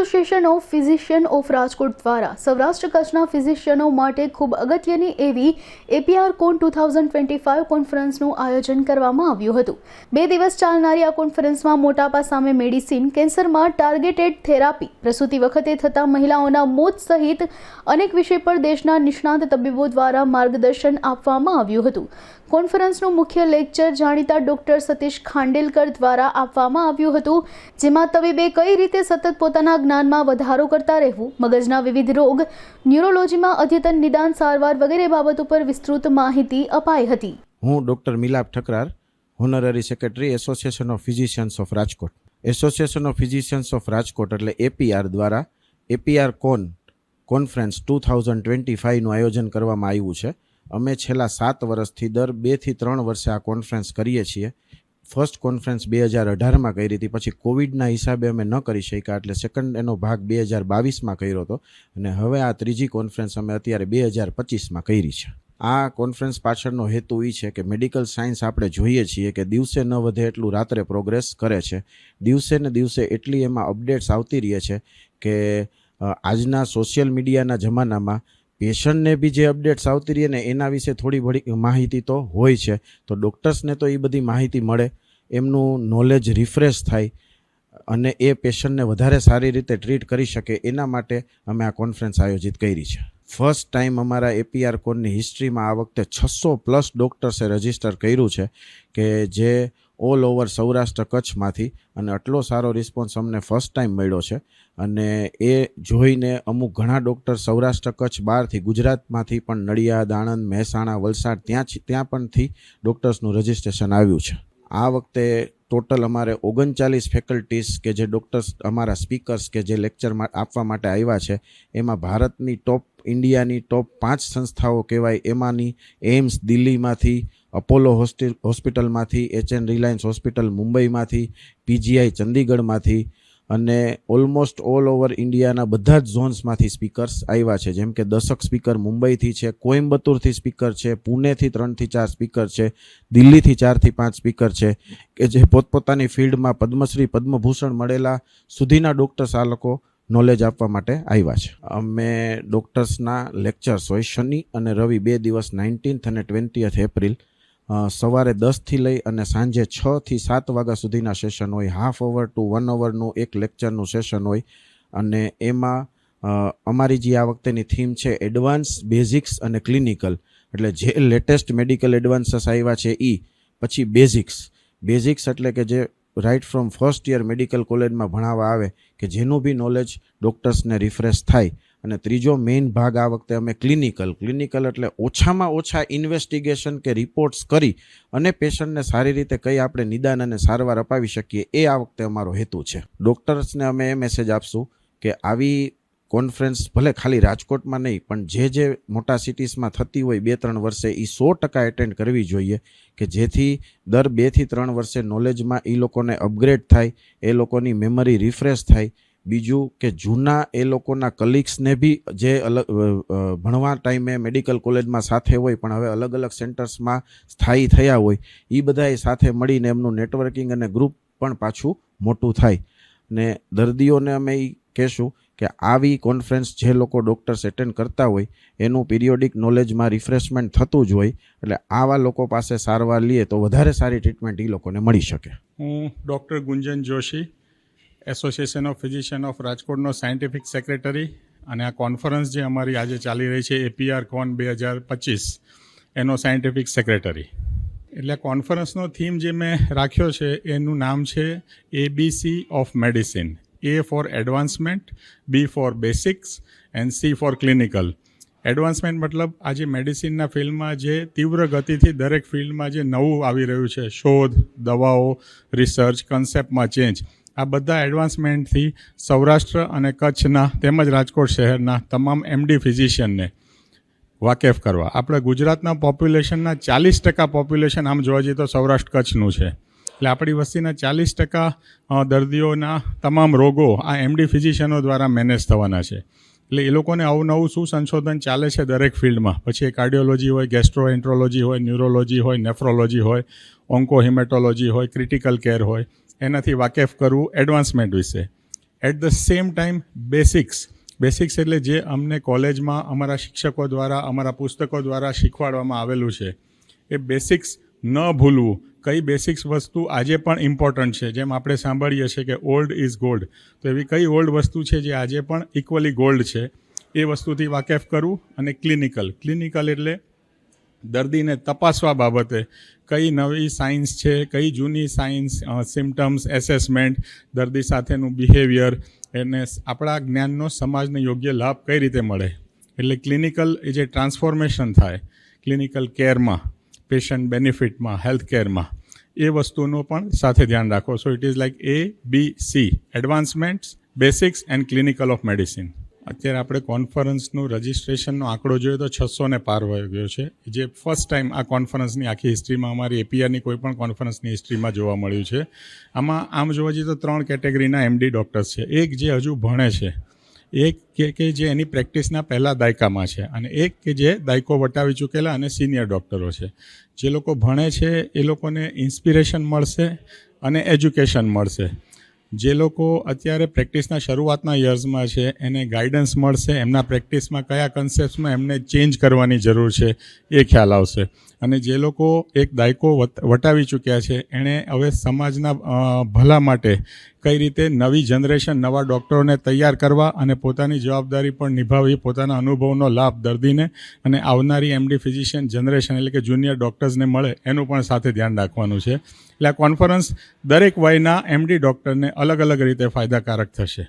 Association of physician of Rajkot દ્વારા સૌરાષ્ટ્ર કચ્છના ફિઝિશિયનો માટે ખૂબ અગત્યની એવી એપીઆર કોન 2025 કોન્ફરન્સનું આયોજન કરવામાં આવ્યું હતું। 2 દિવસ ચાલનારી આ કોન્ફરન્સમાં મોટાપા સામે મેડિસિન, કેન્સરમાં ટાર્ગેટેડ થેરાપી, પ્રસૂતિ વખતે થતા મહિલાઓના મોત સહિત અનેક વિષય પર દેશના નિષ્ણાત તબીબો દ્વારા માર્ગદર્શન આપવામાં આવ્યું હતું। કોન્ફરન્સનું મુખ્ય લેક્ચર જાણીતા ડોક્ટર સતીશ ખાંડેલકર દ્વારા આપવામાં આવ્યું હતું, જેમાં તબીબે કઈ રીતે સતત પોતાના જ્ઞાનમાં વધારો કરતા રહેવું, મગજના વિવિધ રોગ, ન્યુરોલોજીમાં અદ્યતન નિદાન સારવાર વગેરે બાબતો પર વિસ્તૃત માહિતી અપાઈ હતી। હું doctor Milap Thakrar, હોનરરી secretary association of physicians of Rajkot. Association of physicians of Rajkot એટલે એપીઆર દ્વારા એપીઆર કોન્ફરન્સ 2025નું આયોજન કરવામાં આવ્યું છે। અમે છેલ્લા 7 વર્ષથી દર 2 થી 3 વર્ષે આ કોન્ફરન્સ કરીએ છીએ। ફર્સ્ટ કોન્ફરન્સ 2018માં કરી હતી, પછી કોવિડના હિસાબે અમે ન કરી શક્યા, એટલે સેકન્ડ એનો ભાગ 2022માં કર્યો હતો, અને હવે આ ત્રીજી કોન્ફરન્સ અમે અત્યારે 2025માં કરી છે। આ કોન્ફરન્સ પાછળનો હેતુ એ છે કે મેડિકલ સાયન્સ આપણે જોઈએ છીએ કે દિવસે ન વધે એટલું રાત્રે પ્રોગ્રેસ કરે છે। દિવસે ને દિવસે એટલી એમાં અપડેટ્સ આવતી રહે છે કે આજના સોશિયલ મીડિયાના જમાનામાં પેશન્ટને બી જે અપડેટ્સ આવતી રહે ને એના વિશે થોડી ઘણી માહિતી તો હોય છે, તો ડૉક્ટર્સને તો એ બધી માહિતી મળે, એમનું નોલેજ રિફ્રેશ થાય અને એ પેશન્ટને વધારે સારી રીતે ટ્રીટ કરી શકે, એના માટે અમે આ કોન્ફરન્સ આયોજિત કરી છે। ફર્સ્ટ ટાઈમ અમારા એપીઆર કોનની હિસ્ટ્રીમાં આ વખતે 600+ ડૉક્ટર્સે રજીસ્ટર કર્યું છે કે જે ઓલ ઓવર સૌરાષ્ટ્ર કચ્છમાંથી, અને આટલો સારો રિસ્પોન્સ અમને ફર્સ્ટ ટાઈમ મળ્યો છે। અને એ જોઈને અમુક ઘણા ડૉક્ટર સૌરાષ્ટ્ર કચ્છ બહારથી, ગુજરાતમાંથી પણ, નડિયાદ, આણંદ, મહેસાણા, વલસાડ, ત્યાં પણથી ડૉક્ટર્સનું રજિસ્ટ્રેશન આવ્યું છે। આ વખતે ટોટલ અમારે 39 ફેકલ્ટીઝ કે જે ડૉક્ટર્સ અમારા સ્પીકર્સ કે જે લેક્ચર આપવા માટે આવ્યા છે, એમાં ભારતની ટોપ, ઇન્ડિયાની ટોપ 5 સંસ્થાઓ કહેવાય, એમાંની એમ્સ દિલ્હીમાંથી, અપોલો હોસ્પિટલમાંથી, HN રિલાયન્સ હોસ્પિટલ મુંબઈમાંથી, પીજીઆઈ ચંદીગઢમાંથી, અને ઓલમોસ્ટ ઓલ ઓવર ઇન્ડિયાના બધા જ ઝોન્સમાંથી સ્પીકર્સ આવ્યા છે। જેમ કે 10 સ્પીકર મુંબઈથી છે, કોઇમ્બતુરથી સ્પીકર છે, પુણેથી 3 થી 4 સ્પીકર છે, દિલ્હીથી 4 થી 5 સ્પીકર છે, કે જે પોતપોતાની ફિલ્ડમાં પદ્મશ્રી, પદ્મભૂષણ મળેલા સુધીના ડૉક્ટર્સ આ લોકો નોલેજ આપવા માટે આવ્યા છે। અમે ડૉક્ટર્સના લેક્ચર્સ હોય શનિ અને રવિ 2 દિવસ 19th અને 20th એપ્રિલ સવારે 10 થી લઈ અને સાંજે 6 થી 7 વાગ્યા સુધીના સેશન હોય। હાફ અવર ટુ 1 અવરનું એક લેક્ચરનું સેશન હોય, અને એમાં અમારી જે આ વખતેની થીમ છે એડવાન્સ, બેઝિક્સ અને ક્લિનિકલ, એટલે જે લેટેસ્ટ મેડિકલ એડવાન્સીસ આવ્યા છે એ, પછી બેઝિક્સ એટલે કે જે right from first year medical કોલેજમાં ભણાવવા આવે, કે જેનું બી નોલેજ ડૉક્ટર્સને રિફ્રેશ થાય, અને ત્રીજો મેઇન ભાગ આ વખતે અમે ક્લિનિકલ એટલે ઓછામાં ઓછા ઇન્વેસ્ટિગેશન કે રિપોર્ટ્સ કરી અને પેશન્ટને સારી રીતે કઈ આપણે નિદાન અને સારવાર અપાવી શકીએ, એ આ વખતે અમારો હેતુ છે। ડૉક્ટર્સને અમે એ મેસેજ આપશું કે આવી કોન્ફરન્સ ભલે ખાલી રાજકોટમાં નહીં, પણ જે મોટા સિટીઝમાં થતી હોય 2-3 વર્ષે, એ 100% એટેન્ડ કરવી જોઈએ, કે જેથી દર 2 થી 3 વર્ષે નોલેજમાં એ લોકોને અપગ્રેડ થાય, એ લોકોની મેમરી રિફ્રેશ થાય। બીજું કે જૂના એ લોકોના કલીગ્સને બી જે ભણવા ટાઈમે મેડિકલ કોલેજમાં સાથે હોય પણ હવે અલગ અલગ સેન્ટર્સમાં સ્થાયી થયા હોય, એ બધાએ સાથે મળીને એમનું નેટવર્કિંગ અને ગ્રુપ પણ પાછું મોટું થાય। ને દર્દીઓને અમે એ કહેશું કે આવી કોન્ફરન્સ જે લોકો ડૉક્ટર્સ એટેન્ડ કરતા હોય એનું પિરિયોડિક નોલેજમાં રિફ્રેશમેન્ટ થતું જ હોય, એટલે આવા લોકો પાસે સારવાર લઈએ તો વધારે સારી ટ્રીટમેન્ટ એ લોકોને મળી શકે। હું doctor Gunjan Joshi, association of physician of રાજકોટનો સાયન્ટિફિક સેક્રેટરી, અને આ કોન્ફરન્સ જે અમારી આજે ચાલી રહી છે એપીઆર કોન 2025 એનો સાયન્ટિફિક સેક્રેટરી। એટલે કોન્ફરન્સનો થીમ જે મેં રાખ્યો છે એનું નામ છે ABC of medicine. A for advancement, B for basics and C for clinical. Advancement મતલબ આજે મેડિસિનના ફિલ્ડમાં જે તીવ્ર ગતિથી દરેક ફિલ્ડમાં જે નવું આવી રહ્યું છે, શોધ, દવાઓ, રિસર્ચ, કન્સેપ્ટમાં ચેન્જ, આ બધા એડવાન્સમેન્ટથી સૌરાષ્ટ્ર અને કચ્છના તેમજ રાજકોટ શહેરના તમામ MD ફિઝિશિયનને વાકેફ કરવા। આપણે ગુજરાતના પોપ્યુલેશનના 40% પોપ્યુલેશન આમ જોવા જઈએ તો સૌરાષ્ટ્ર કચ્છનું છે, એટલે આપણી વસ્તીના 40% દર્દીઓના તમામ રોગો આ MD ફિઝિશિયનો દ્વારા મેનેજ થવાના છે। એટલે એ લોકોને અવનવું શું સંશોધન ચાલે છે દરેક ફિલ્ડમાં, પછી એ કાર્ડિયોલોજી હોય, ગેસ્ટ્રોએન્ટ્રોલોજી હોય, ન્યુરોલોજી હોય, નેફ્રોલોજી હોય, ઓન્કોહિમેટોલોજી હોય, ક્રિટિકલ કેર હોય, એનાથી વાકેફ કરવું એડવાન્સમેન્ટ વિશે। At the same time basics એટલે જે અમને કોલેજમાં અમારા શિક્ષકો દ્વારા અમારા પુસ્તકો દ્વારા શીખવાડવામાં આવેલું છે એ બેસિક્સ ન ભૂલવું. કઈ બેસિક્સ વસ્તુ આજે પણ ઇમ્પોર્ટન્ટ છે, જેમ આપણે સાંભળીએ છીએ કે ઓલ્ડ ઇઝ ગોલ્ડ, તો એવી કઈ ઓલ્ડ વસ્તુ છે જે આજે પણ ઇક્વલી ગોલ્ડ છે એ વસ્તુથી વાકેફ કરવું. અને ક્લિનિકલ એટલે દર્દીને તપાસવા બાબતે કઈ નવી સાયન્સ છે, કઈ જૂની સાયન્સ, સિમ્ટમ્સ, એસેસમેન્ટ, દર્દી સાથેનું બિહેવિયર, એને આપણા જ્ઞાનનો સમાજને યોગ્ય લાભ કઈ રીતે મળે. એટલે ક્લિનિકલ એ જે ટ્રાન્સફોર્મેશન થાય ક્લિનિકલ કેરમાં, પેશન્ટ બેનિફિટમાં, હેલ્થ કેરમાં, એ વસ્તુનું પણ સાથે ધ્યાન રાખો. So it is like ABC, advancements, basics and clinical of medicine. અત્યારે આપણે કોન્ફરન્સનું રજિસ્ટ્રેશનનો આંકડો જોઈએ તો 600 ને પાર વહી ગયો છે, જે ફર્સ્ટ ટાઈમ આ કોન્ફરન્સની આખી હિસ્ટ્રીમાં, અમારી એપીઆરની કોઈ પણ કોન્ફરન્સની હિસ્ટ્રીમાં જોવા મળ્યું છે. આમાં આમ જોવા જઈએ તો 3 કેટેગરીના MD ડૉક્ટર્સ છે. એક જે હજુ ભણે છે, એક કે જે એની પ્રેક્ટિસના પહેલા દાયકામાં છે, અને એક કે જે દાયકો વટાવી ચૂકેલા અને સિનિયર ડૉક્ટરો છે. જે લોકો ભણે છે એ લોકોને ઇન્સ્પિરેશન મળશે અને એજ્યુકેશન મળશે. જે લોકો અત્યારે પ્રેક્ટિસના શરૂઆતના યર્સમાં છે એને ગાઈડન્સ મળશે, એમના પ્રેક્ટિસમાં કયા કન્સેપ્ટ્સમાં એમને ચેન્જ કરવાની જરૂર છે એ ખ્યાલ આવશે. અને જે લોકો એક દાયકો વટાવી ચૂક્યા છે એણે હવે સમાજના ભલા માટે કઈ રીતે નવી જનરેશન, નવા ડૉક્ટરોને તૈયાર કરવા અને પોતાની જવાબદારી પણ નિભાવવી, પોતાના અનુભવનો લાભ દર્દીને અને આવનારી MD ફિઝિશિયન જનરેશન એટલે કે જુનિયર ડૉક્ટર્સને મળે એનું પણ સાથે ધ્યાન રાખવાનું છે. એટલે આ કોન્ફરન્સ દરેક વયના MD ડૉક્ટરને અલગ અલગ રીતે ફાયદાકારક થશે.